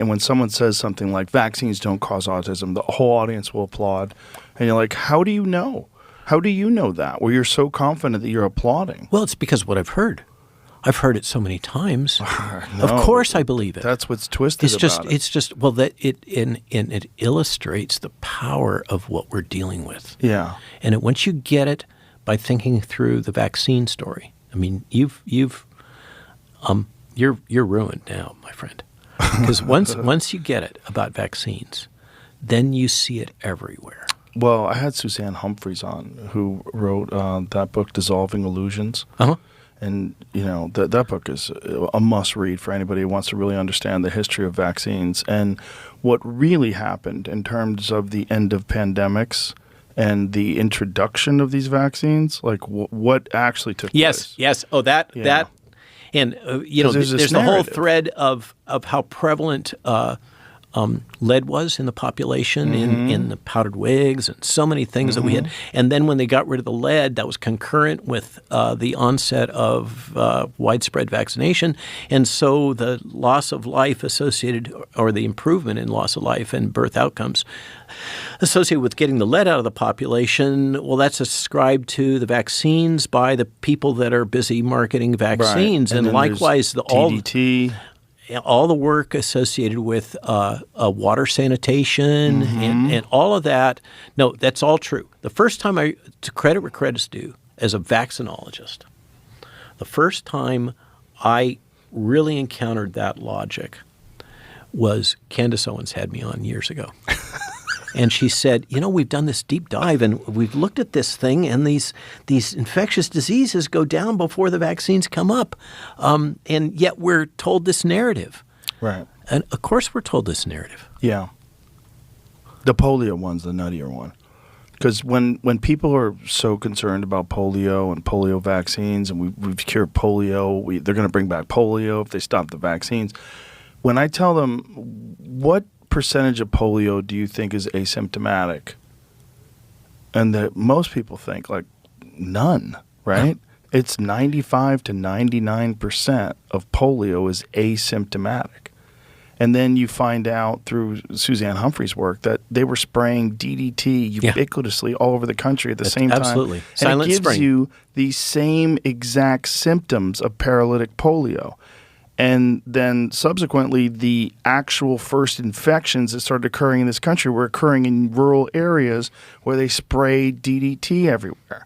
and when someone says something like vaccines don't cause autism, the whole audience will applaud. And you're like, how do you know? How do you know that? Where you're so confident that you're applauding? Well, it's because of what I've heard. I've heard it so many times. No, of course I believe it. That's what's twisted about it. It's just, well, that it illustrates the power of what we're dealing with. Yeah. And once you get it by thinking through the vaccine story, I mean, you're ruined now, my friend. Because once you get it about vaccines, then you see it everywhere. Well, I had Suzanne Humphreys on, who wrote that book, Dissolving Illusions. Uh-huh. And, you know, that book is a must-read for anybody who wants to really understand the history of vaccines and what really happened in terms of the end of pandemics and the introduction of these vaccines, like what actually took place. Yes. Oh, that. And, there's the whole thread of how prevalent lead was in the population, in the powdered wigs and so many things that we had. And then when they got rid of the lead, that was concurrent with the onset of widespread vaccination. And so the loss of life associated, or the improvement in loss of life and birth outcomes associated with getting the lead out of the population, well, that's ascribed to the vaccines by the people that are busy marketing vaccines. Right. And likewise, DDT. All the work associated with water sanitation and all of that. No, that's all true. The first time to credit where credit's due, as a vaccinologist, the first time I really encountered that logic was Candace Owens had me on years ago. And she said, we've done this deep dive and we've looked at this thing, and these infectious diseases go down before the vaccines come up. And yet we're told this narrative. Right. And of course we're told this narrative. Yeah. The polio one's the nuttier one. Because when people are so concerned about polio and polio vaccines, and we've cured polio, they're going to bring back polio if they stop the vaccines. When I tell them, what percentage of polio do you think is asymptomatic? And that most people think like none, right? It's 95 to 99% of polio is asymptomatic. And then you find out through Suzanne Humphreys' work that they were spraying DDT ubiquitously all over the country at the same time. Absolutely. And it gives you the same exact symptoms of paralytic polio. And then subsequently, the actual first infections that started occurring in this country were occurring in rural areas where they sprayed DDT everywhere.